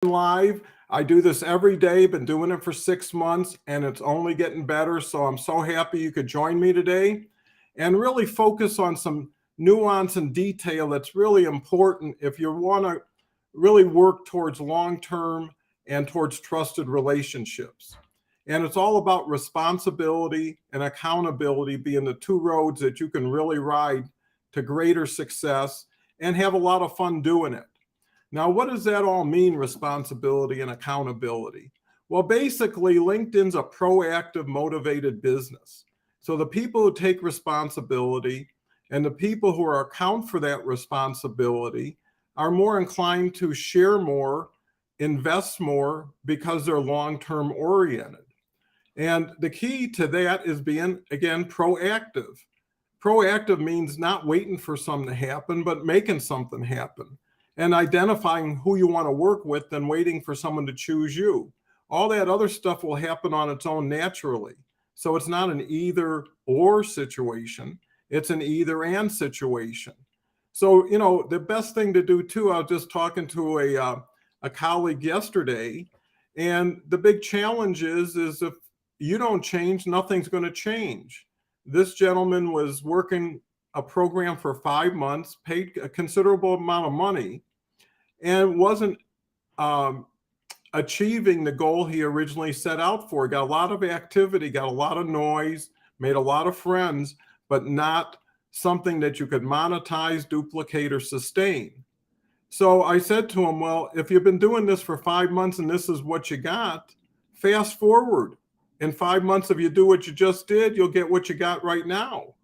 Live. I do this every day, been doing it for 6 months, and it's only getting better. So I'm so happy you could join me today and really focus on some nuance and detail that's really important if you want to really work towards long term and towards trusted relationships. And it's all about responsibility and accountability being the two roads that you can really ride to greater success and have a lot of fun doing it. Now, what does that all mean, responsibility and accountability? Well, basically, LinkedIn's a proactive, motivated business. So the people who take responsibility and the people who are account for that responsibility are more inclined to share more, invest more because they're long-term oriented. And the key to that is being, again, proactive. Proactive means not waiting for something to happen, but making something happen and identifying who you want to work with than waiting for someone to choose you. All that other stuff will happen on its own naturally. So it's not an either or situation, it's an either and situation. So, the best thing to do too, I was just talking to a colleague yesterday, and the big challenge is if you don't change, nothing's going to change. This gentleman was working a program for 5 months, paid a considerable amount of money, and wasn't achieving the goal he originally set out for. Got a lot of activity, got a lot of noise, made a lot of friends, but not something that you could monetize, duplicate, or sustain. So I said to him, well, if you've been doing this for 5 months and this is what you got, fast forward. In 5 months, if you do what you just did, you'll get what you got right now.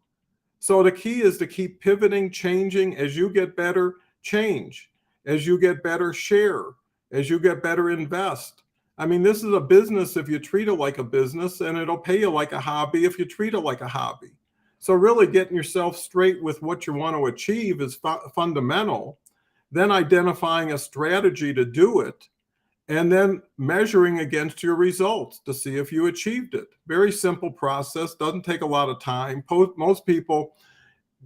So the key is to keep pivoting, changing. As you get better, change. As you get better, share. As you get better, invest. I mean, this is a business if you treat it like a business, and it'll pay you like a hobby if you treat it like a hobby. So really getting yourself straight with what you want to achieve is fundamental. Then identifying a strategy to do it, and then measuring against your results to see if you achieved it. Very simple process, doesn't take a lot of time. Most people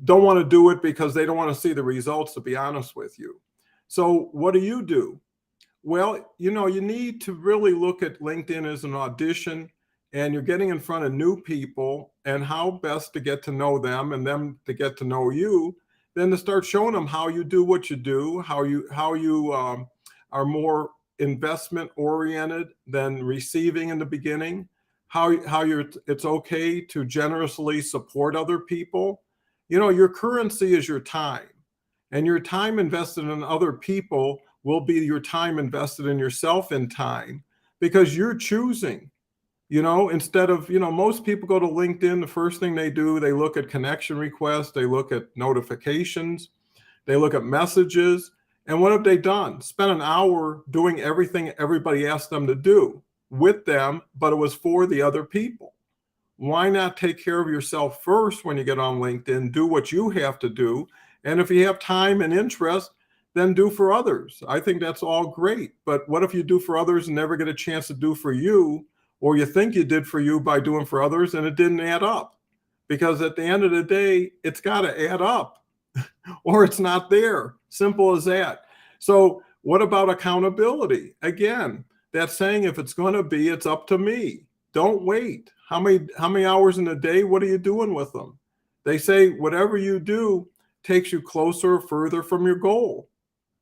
don't want to do it because they don't want to see the results, to be honest with you. So what do? Well, you need to really look at LinkedIn as an audition, and you're getting in front of new people and how best to get to know them and them to get to know you, then to start showing them how you do what you do, how you are more investment oriented than receiving in the beginning, how it's okay to generously support other people. Your currency is your time, and your time invested in other people will be your time invested in yourself in time, because you're choosing. Instead of, most people go to LinkedIn, the first thing they do, they look at connection requests, they look at notifications, they look at messages. And what have they done? Spent an hour doing everything everybody asked them to do with them, but it was for the other people. Why not take care of yourself first when you get on LinkedIn? Do what you have to do. And if you have time and interest, then do for others. I think that's all great. But what if you do for others and never get a chance to do for you, or you think you did for you by doing for others and it didn't add up? Because at the end of the day, it's got to add up or it's not there. Simple as that. So what about accountability? Again, that saying, if it's going to be, it's up to me. Don't wait. How many hours in a day? What are you doing with them? They say whatever you do takes you closer or further from your goal.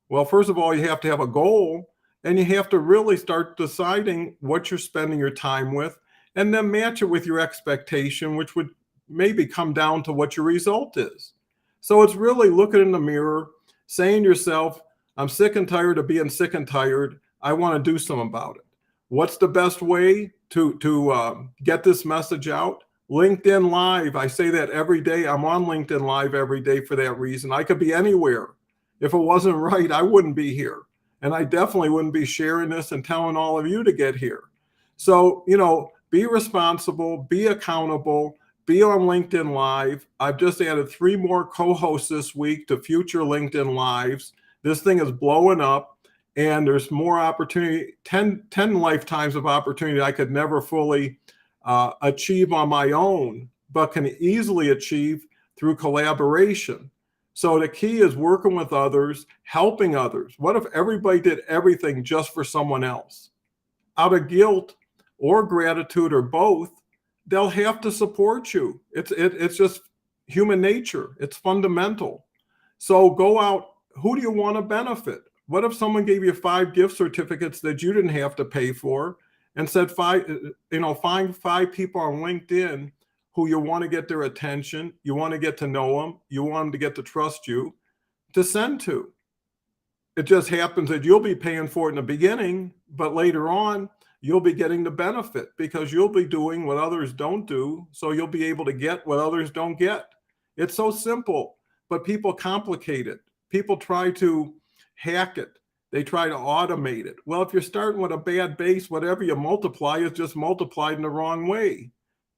Well, first of all, you have to have a goal, and you have to really start deciding what you're spending your time with, and then match it with your expectation, which would maybe come down to what your result is. So it's really looking in the mirror, saying to yourself, I'm sick and tired of being sick and tired. I want to do something about it. What's the best way to get this message out? LinkedIn Live. I say that every day. I'm on LinkedIn Live every day for that reason. I could be anywhere. If it wasn't right, I wouldn't be here. And I definitely wouldn't be sharing this and telling all of you to get here. So, be responsible, be accountable, be on LinkedIn Live. I've just added 3 more co-hosts this week to future LinkedIn Lives. This thing is blowing up, and there's more opportunity, 10 lifetimes of opportunity I could never fully achieve on my own, but can easily achieve through collaboration. So the key is working with others, helping others. What if everybody did everything just for someone else? Out of guilt or gratitude or both, they'll have to support you. It's just human nature. It's fundamental. So go out. Who do you want to benefit? What if someone gave you 5 gift certificates that you didn't have to pay for and said find 5 people on LinkedIn who you want to get their attention, you want to get to know them, you want them to get to trust you, to send to. It just happens that you'll be paying for it in the beginning, but later on, you'll be getting the benefit because you'll be doing what others don't do. So you'll be able to get what others don't get. It's so simple, but people complicate it. People try to hack it. They try to automate it. Well, if you're starting with a bad base, whatever you multiply is just multiplied in the wrong way.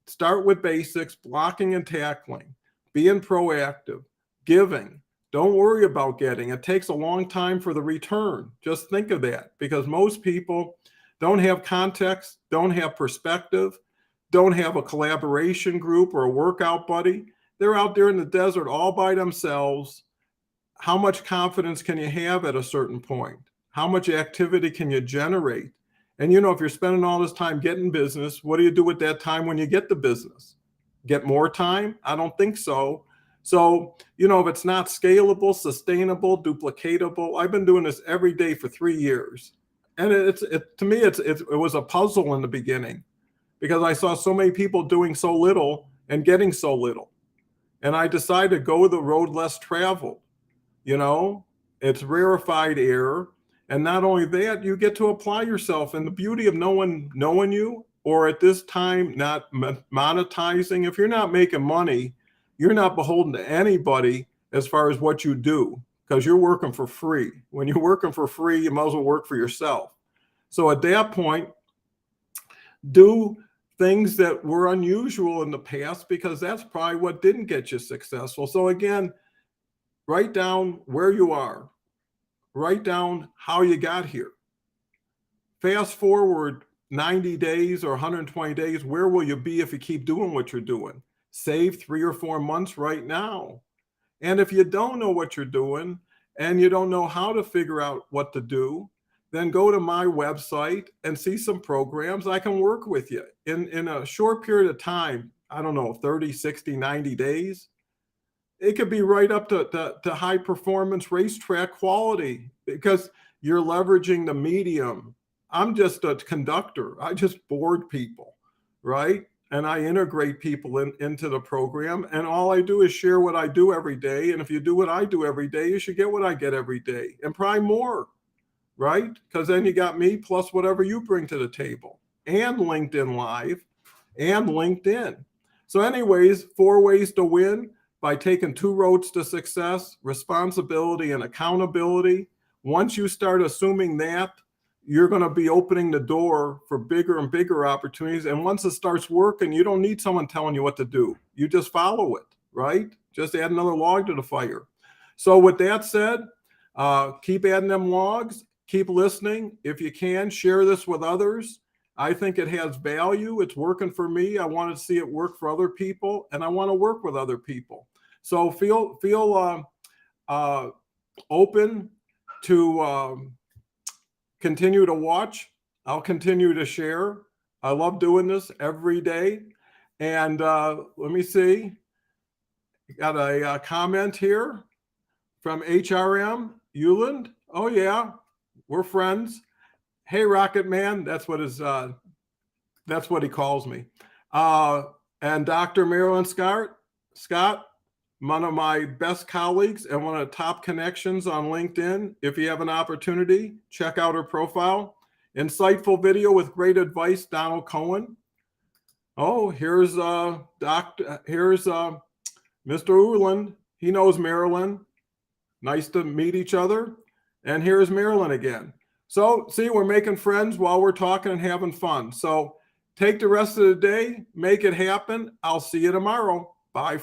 Start with basics, blocking and tackling, being proactive, giving. Don't worry about getting. It takes a long time for the return. Just think of that, because most people don't have context, don't have perspective, don't have a collaboration group or a workout buddy. They're out there in the desert all by themselves. How much confidence can you have at a certain point? How much activity can you generate? And if you're spending all this time getting business, what do you do with that time when you get the business? Get more time? I don't think so. So, if it's not scalable, sustainable, duplicatable, I've been doing this every day for 3 years. And to me, it was a puzzle in the beginning because I saw so many people doing so little and getting so little. And I decided to go the road less traveled. It's rarefied air. And not only that, you get to apply yourself. And the beauty of no one knowing you, or at this time, not monetizing, if you're not making money, you're not beholden to anybody as far as what you do, because you're working for free. When you're working for free, you might as well work for yourself. So at that point, do things that were unusual in the past, because that's probably what didn't get you successful. So again, write down where you are. Write down how you got here. Fast forward 90 days or 120 days, where will you be if you keep doing what you're doing? Save 3 or 4 months right now. And if you don't know what you're doing and you don't know how to figure out what to do, then go to my website and see some programs. I can work with you in a short period of time. I don't know, 30, 60, 90 days. It could be right up to high performance racetrack quality because you're leveraging the medium. I'm just a conductor. I just board people, right? And I integrate people into the program. And all I do is share what I do every day. And if you do what I do every day, you should get what I get every day and probably more, right? Because then you got me plus whatever you bring to the table and LinkedIn Live and LinkedIn. So anyways, 4 ways to win. By taking 2 roads to success: responsibility and accountability. Once you start assuming that, you're going to be opening the door for bigger and bigger opportunities. And once it starts working, you don't need someone telling you what to do. You just follow it, right? Just add another log to the fire. So with that said, keep adding them logs, keep listening. If you can, share this with others. I think it has value. It's working for me. I want to see it work for other people, and I want to work with other people. So feel open to continue to watch. I'll continue to share. I love doing this every day. And let me see. Got a comment here from HRM Euland. Oh yeah, we're friends. Hey, Rocket Man, that's what he calls me. And Dr. Marilyn Scott, one of my best colleagues and one of the top connections on LinkedIn. If you have an opportunity, check out her profile. Insightful video with great advice, Donald Cohen. Oh, here's Mr. Uland. He knows Marilyn. Nice to meet each other. And here's Marilyn again. So see, we're making friends while we're talking and having fun. So take the rest of the day, make it happen. I'll see you tomorrow. Bye.